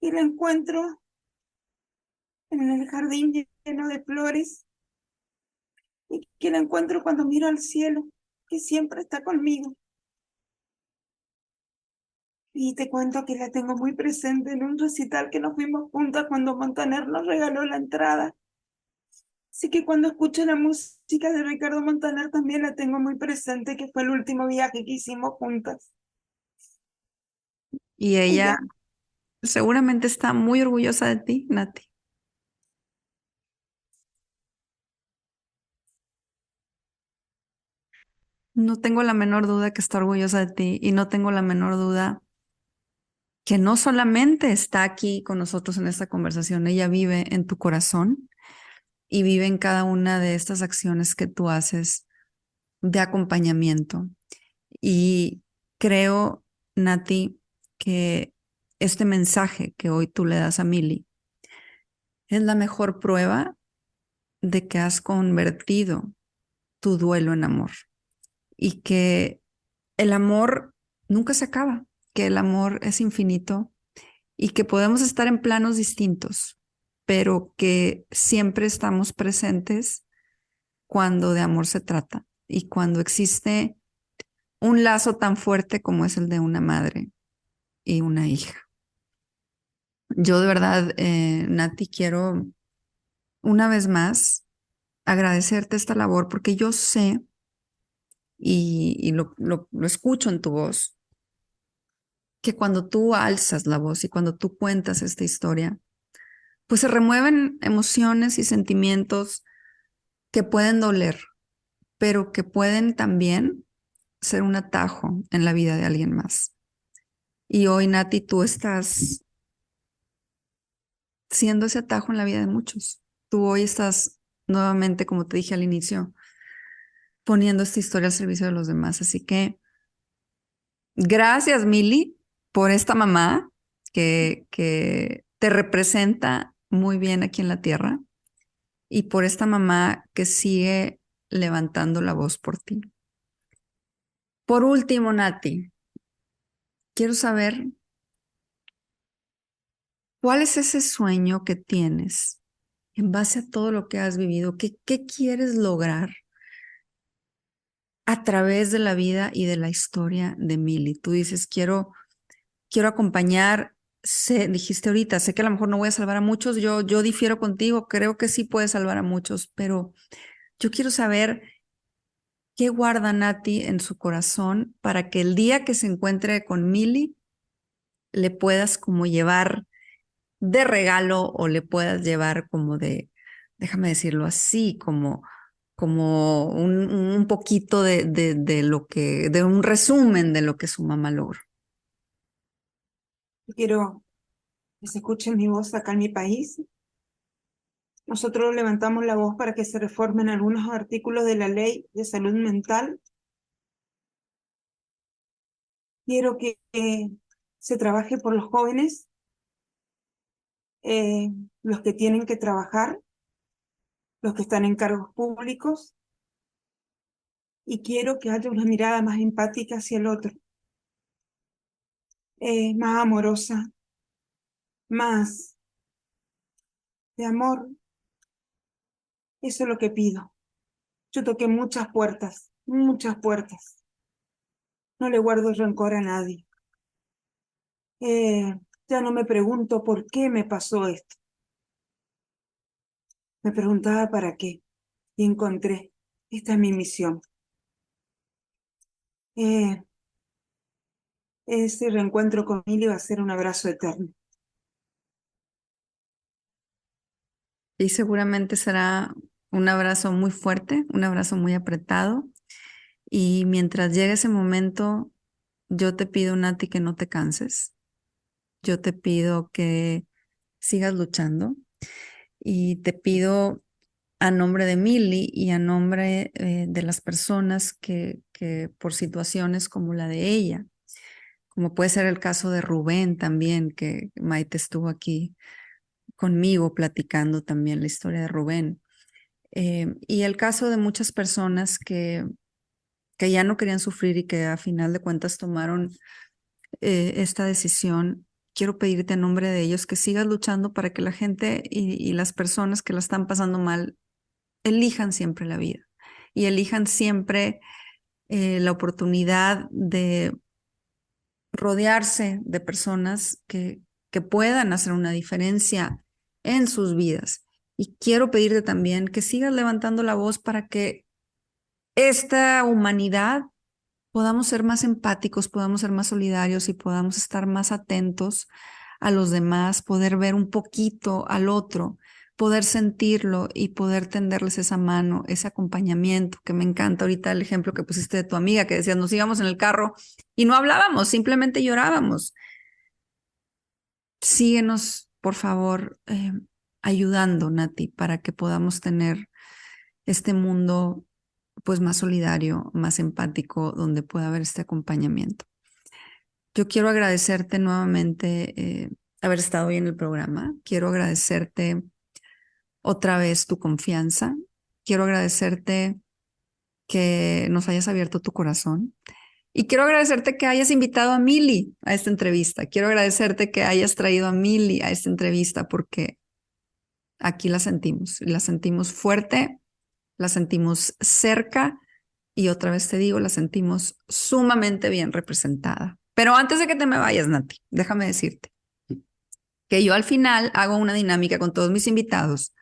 y la encuentro en el jardín lleno de flores, y que la encuentro cuando miro al cielo, que siempre está conmigo. Y te cuento que la tengo muy presente en un recital que nos fuimos juntas cuando Montaner nos regaló la entrada. Así que cuando escucho la música de Ricardo Montaner también la tengo muy presente, que fue el último viaje que hicimos juntas. Y ella Ella, seguramente está muy orgullosa de ti, Nati. No tengo la menor duda que está orgullosa de ti y no tengo la menor duda que no solamente está aquí con nosotros en esta conversación, ella vive en tu corazón y vive en cada una de estas acciones que tú haces de acompañamiento. Y creo, Nati, que este mensaje que hoy tú le das a Mili es la mejor prueba de que has convertido tu duelo en amor y que el amor nunca se acaba, que el amor es infinito y que podemos estar en planos distintos, pero que siempre estamos presentes cuando de amor se trata y cuando existe un lazo tan fuerte como es el de una madre y una hija. Yo de verdad, Nati, quiero una vez más agradecerte esta labor porque yo sé y lo escucho en tu voz, que cuando tú alzas la voz y cuando tú cuentas esta historia, pues se remueven emociones y sentimientos que pueden doler, pero que pueden también ser un atajo en la vida de alguien más. Y hoy, Nati, tú estás siendo ese atajo en la vida de muchos. Tú hoy estás nuevamente, como te dije al inicio, poniendo esta historia al servicio de los demás. Así que gracias, Mili, por esta mamá que te representa muy bien aquí en la tierra y por esta mamá que sigue levantando la voz por ti. Por último, Nati, quiero saber cuál es ese sueño que tienes en base a todo lo que has vivido. ¿Qué quieres lograr a través de la vida y de la historia de Mili? Tú dices, quiero acompañar. Dijiste ahorita, sé que a lo mejor no voy a salvar a muchos, yo difiero contigo, creo que sí puedes salvar a muchos, pero yo quiero saber qué guarda Nati en su corazón para que el día que se encuentre con Mili le puedas como llevar de regalo o le puedas llevar como de, déjame decirlo así, como un poquito de lo que, de un resumen de lo que su mamá logró. quiero que se escuche mi voz acá en mi país. Nosotros levantamos la voz para que se reformen algunos artículos de la ley de salud mental. Quiero que se trabaje por los jóvenes, eh, los que tienen que trabajar, los que están en cargos públicos, y quiero que haya una mirada más empática hacia el otro, más amorosa, más de amor. Eso es lo que pido. Yo toqué muchas puertas, muchas puertas. No le guardo rencor a nadie. Eh, ya no me pregunto por qué me pasó esto. Me preguntaba para qué y encontré. Esta es mi misión. Eh, ese reencuentro con Mili va a ser un abrazo eterno. Y seguramente será un abrazo muy fuerte, un abrazo muy apretado. Y mientras llegue ese momento, yo te pido, Nati, que no te canses. Yo te pido que sigas luchando y te pido a nombre de Milly y a nombre de las personas que por situaciones como la de ella, como puede ser el caso de Rubén también, que Maite estuvo aquí conmigo platicando también la historia de Rubén, y el caso de muchas personas que ya no querían sufrir y que a final de cuentas tomaron esta decisión. Quiero pedirte en nombre de ellos que sigas luchando para que la gente y las personas que la están pasando mal elijan siempre la vida y elijan siempre la oportunidad de rodearse de personas que puedan hacer una diferencia en sus vidas. Y quiero pedirte también que sigas levantando la voz para que esta humanidad podamos ser más empáticos, podamos ser más solidarios y podamos estar más atentos a los demás, poder ver un poquito al otro, poder sentirlo y poder tenderles esa mano, ese acompañamiento, que me encanta ahorita el ejemplo que pusiste de tu amiga, que decías, nos íbamos en el carro y no hablábamos, simplemente llorábamos. Síguenos, por favor, ayudando, Nati, para que podamos tener este mundo pues más solidario, más empático, donde pueda haber este acompañamiento. Yo quiero agradecerte nuevamente haber estado hoy en el programa. Quiero agradecerte otra vez tu confianza. Quiero agradecerte que nos hayas abierto tu corazón. Y quiero agradecerte que hayas invitado a Milly a esta entrevista. Quiero agradecerte que hayas traído a Milly a esta entrevista porque aquí la sentimos fuerte, la sentimos cerca y otra vez te digo, la sentimos sumamente bien representada. Pero antes de que te me vayas, Nati, déjame decirte que yo al final hago una dinámica con todos mis invitados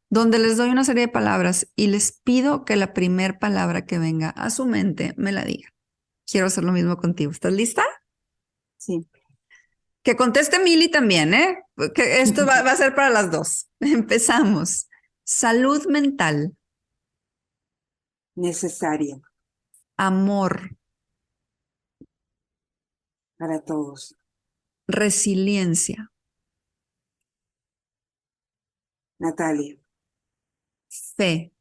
donde les doy una serie de palabras y les pido que la primer palabra que venga a su mente me la diga. Quiero hacer lo mismo contigo. ¿Estás lista? Sí. Que conteste Mili también, ¿eh? Que esto va a ser para las dos. Empezamos. Salud mental, Necesaria amor, para todos. resiliencia, Natalia, fe,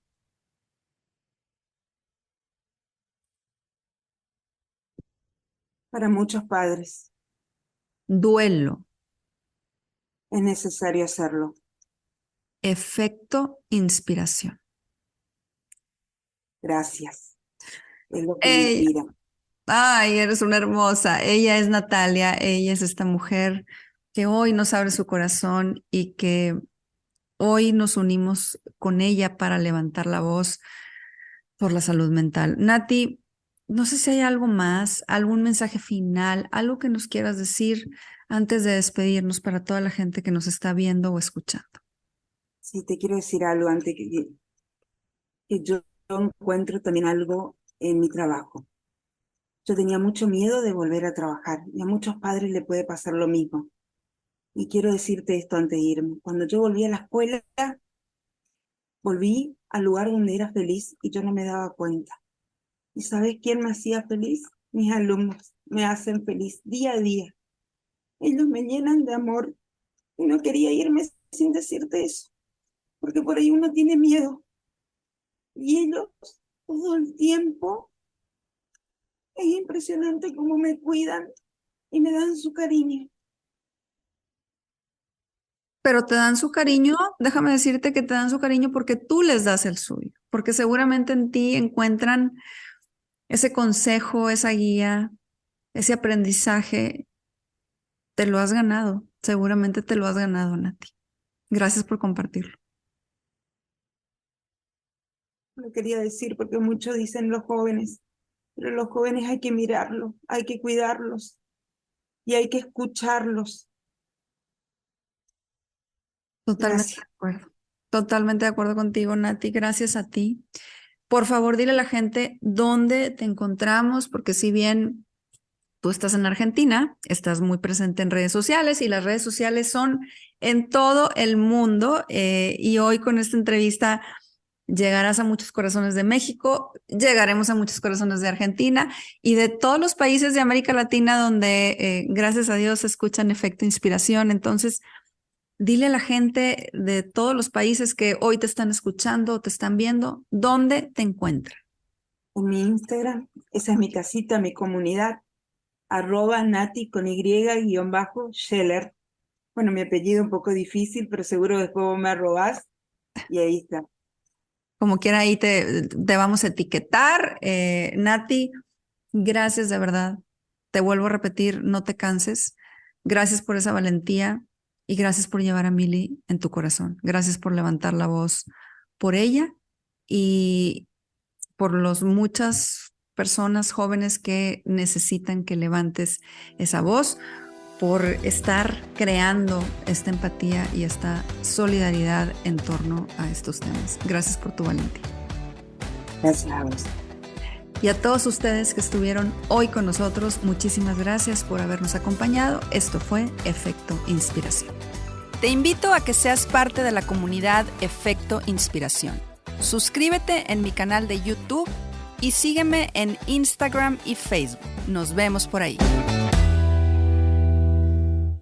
para muchos padres duelo, es necesario hacerlo. efecto, inspiración. Gracias. Es lo que Ella, inspira. ay, eres una hermosa. Ella es Natalia, ella es esta mujer que hoy nos abre su corazón y que hoy nos unimos con ella para levantar la voz por la salud mental. Nati, no sé si hay algo más, algún mensaje final, algo que nos quieras decir antes de despedirnos para toda la gente que nos está viendo o escuchando. Sí, te quiero decir algo antes que yo encuentro también algo en mi trabajo. Yo tenía mucho miedo de volver a trabajar y a muchos padres le puede pasar lo mismo. Y quiero decirte esto antes de irme. Cuando yo volví a la escuela, volví al lugar donde era feliz y yo no me daba cuenta. ¿Y sabes quién me hacía feliz? Mis alumnos me hacen feliz día a día. Ellos me llenan de amor y no quería irme sin decirte eso, porque por ahí uno tiene miedo. Y ellos todo el tiempo es impresionante cómo me cuidan y me dan su cariño. Pero te dan su cariño, déjame decirte que te dan su cariño porque tú les das el suyo, porque seguramente en ti encuentran ese consejo, esa guía, ese aprendizaje, te lo has ganado, seguramente te lo has ganado, Nati. Gracias por compartirlo. Lo quería decir porque muchos dicen los jóvenes, pero los jóvenes hay que mirarlos, hay que cuidarlos y hay que escucharlos. Totalmente de Gracias. acuerdo. Totalmente de acuerdo contigo, Nati. Gracias a ti. por favor, dile a la gente dónde te encontramos, porque si bien tú estás en Argentina, estás muy presente en redes sociales y las redes sociales son en todo el mundo. Y hoy con esta entrevista llegarás a muchos corazones de México, llegaremos a muchos corazones de Argentina y de todos los países de América Latina donde, gracias a Dios, escuchan Efecto Inspiración. Entonces, dile a la gente de todos los países que hoy te están escuchando o te están viendo, ¿dónde te encuentran? En mi Instagram, esa es mi casita, mi comunidad, @Nati con Y_Scheller. Bueno, mi apellido un poco difícil, pero seguro después vos me arrobás y ahí está. Como quiera, ahí te vamos a etiquetar. Nati, gracias de verdad. Te vuelvo a repetir, no te canses. Gracias por esa valentía y gracias por llevar a Mili en tu corazón. Gracias por levantar la voz por ella y por las muchas personas jóvenes que necesitan que levantes esa voz, por estar creando esta empatía y esta solidaridad en torno a estos temas. Gracias por tu valentía. Gracias a vos. Y a todos ustedes que estuvieron hoy con nosotros, muchísimas gracias por habernos acompañado. Esto fue Efecto Inspiración. Te invito a que seas parte de la comunidad Efecto Inspiración. Suscríbete en mi canal de YouTube y sígueme en Instagram y Facebook. Nos vemos por ahí.